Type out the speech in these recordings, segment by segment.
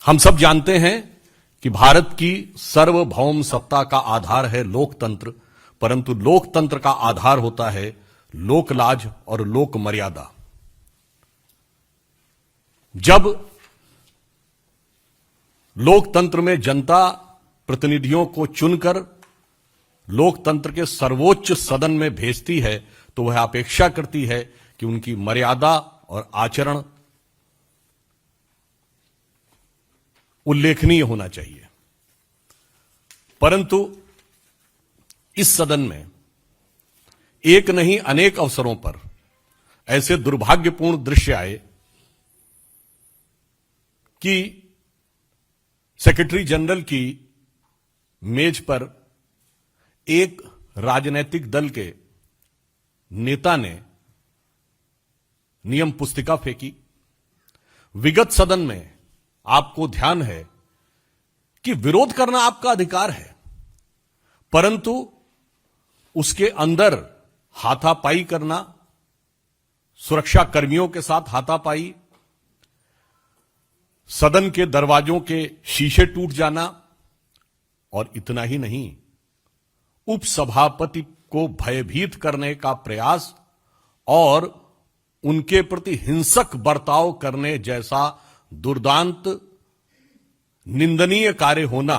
हम सब जानते हैं कि भारत की सार्वभौम सत्ता का आधार है लोकतंत्र, परंतु लोकतंत्र का आधार होता है लोकलाज और लोक मर्यादा। जब लोकतंत्र में जनता प्रतिनिधियों को चुनकर लोकतंत्र के सर्वोच्च सदन में भेजती है तो वह अपेक्षा करती है कि उनकी मर्यादा और आचरण उल्लेखनीय होना चाहिए। परंतु इस सदन में एक नहीं अनेक अवसरों पर ऐसे दुर्भाग्यपूर्ण दृश्य आए कि सेक्रेटरी जनरल की मेज पर एक राजनीतिक दल के नेता ने नियम पुस्तिका फेंकी। विगत सदन में आपको ध्यान है कि विरोध करना आपका अधिकार है, परंतु उसके अंदर हाथापाई करना, सुरक्षा कर्मियों के साथ हाथापाई, सदन के दरवाजों के शीशे टूट जाना, और इतना ही नहीं, उपसभापति को भयभीत करने का प्रयास और उनके प्रति हिंसक बर्ताव करने जैसा दुर्दांत निंदनीय कार्य होना,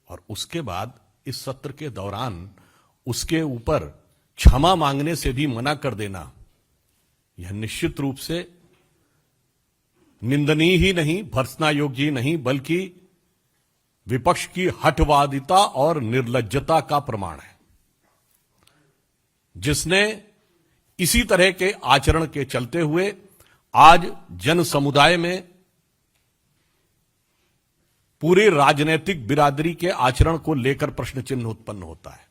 और उसके बाद इस सत्र के दौरान उसके ऊपर क्षमा मांगने से भी मना कर देना, यह निश्चित रूप से निंदनीय ही नहीं, भर्त्सना योग्य ही नहीं, बल्कि विपक्ष की हठवादिता और निर्लज्जता का प्रमाण है, जिसने इसी तरह के आचरण के चलते हुए आज जन समुदाय में पूरे राजनीतिक बिरादरी के आचरण को लेकर प्रश्न चिन्ह उत्पन्न होता है।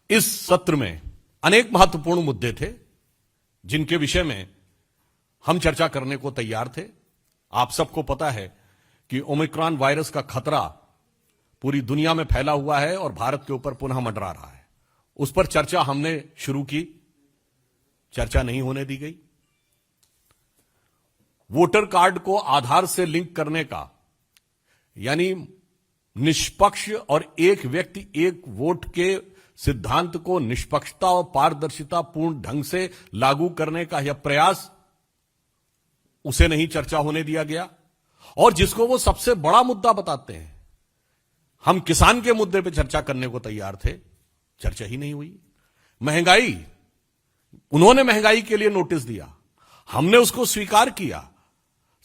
इस सत्र में अनेक महत्वपूर्ण मुद्दे थे जिनके विषय में हम चर्चा करने को तैयार थे। आप सबको पता है कि ओमिक्रॉन वायरस का खतरा पूरी दुनिया में फैला हुआ है और भारत के ऊपर पुनः मंडरा रहा है। उस पर चर्चा हमने शुरू की, चर्चा नहीं होने दी गई। वोटर कार्ड को आधार से लिंक करने का, यानी निष्पक्ष और एक व्यक्ति एक वोट के सिद्धांत को निष्पक्षता और पारदर्शिता पूर्ण ढंग से लागू करने का यह प्रयास, उसे नहीं चर्चा होने दिया गया। और जिसको वो सबसे बड़ा मुद्दा बताते हैं, हम किसान के मुद्दे पर चर्चा करने को तैयार थे, चर्चा ही नहीं हुई। महंगाई, उन्होंने महंगाई के लिए नोटिस दिया, हमने उसको स्वीकार किया,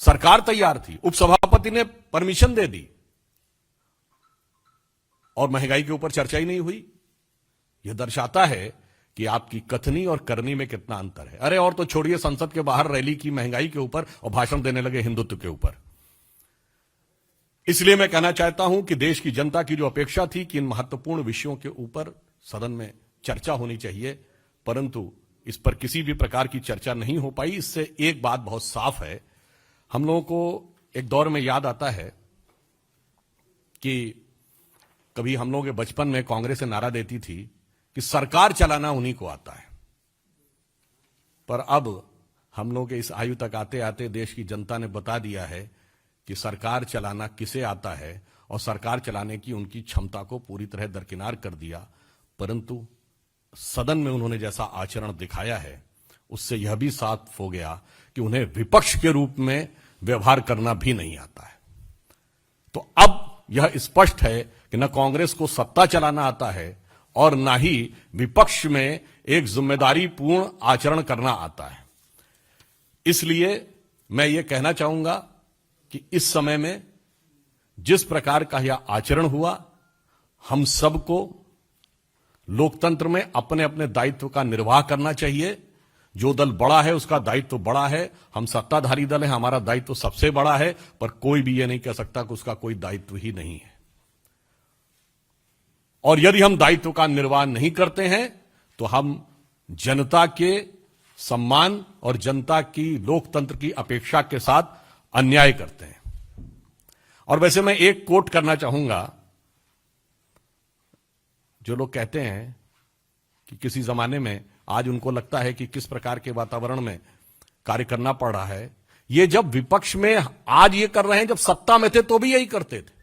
सरकार तैयार थी, उपसभापति ने परमिशन दे दी, और महंगाई के ऊपर चर्चा ही नहीं हुई। यह दर्शाता है कि आपकी कथनी और करनी में कितना अंतर है। अरे और तो छोड़िए, संसद के बाहर रैली की महंगाई के ऊपर और भाषण देने लगे हिंदुत्व के ऊपर। इसलिए मैं कहना चाहता हूं कि देश की जनता की जो अपेक्षा थी कि इन महत्वपूर्ण विषयों के ऊपर सदन में चर्चा होनी चाहिए, परंतु इस पर किसी भी प्रकार की चर्चा नहीं हो पाई। इससे एक बात बहुत साफ है, हम लोगों को एक दौर में याद आता है कि कभी हम लोग के बचपन में कांग्रेस से नारा देती थी कि सरकार चलाना उन्हीं को आता है, पर अब हम लोग के इस आयु तक आते आते देश की जनता ने बता दिया है कि सरकार चलाना किसे आता है, और सरकार चलाने की उनकी क्षमता को पूरी तरह दरकिनार कर दिया। परंतु सदन में उन्होंने जैसा आचरण दिखाया है, उससे यह भी साफ हो गया कि उन्हें विपक्ष के रूप में व्यवहार करना भी नहीं आता है। तो अब यह स्पष्ट है कि न कांग्रेस को सत्ता चलाना आता है और न ही विपक्ष में एक जिम्मेदारी पूर्ण आचरण करना आता है। इसलिए मैं ये कहना चाहूंगा कि इस समय में जिस प्रकार का यह आचरण हुआ, हम सबको लोकतंत्र में अपने अपने दायित्व का निर्वाह करना चाहिए। जो दल बड़ा है उसका दायित्व बड़ा है, हम सत्ताधारी दल हैं, हमारा दायित्व सबसे बड़ा है, पर कोई भी यह नहीं कह सकता कि उसका कोई दायित्व ही नहीं है। और यदि हम दायित्व का निर्वाह नहीं करते हैं तो हम जनता के सम्मान और जनता की लोकतंत्र की अपेक्षा के साथ अन्याय करते हैं। और वैसे मैं एक कोट करना चाहूंगा, जो लोग कहते हैं कि किसी जमाने में, आज उनको लगता है कि किस प्रकार के वातावरण में कार्य करना पड़ रहा है। ये जब विपक्ष में आज ये कर रहे हैं, जब सत्ता में थे तो भी यही करते थे।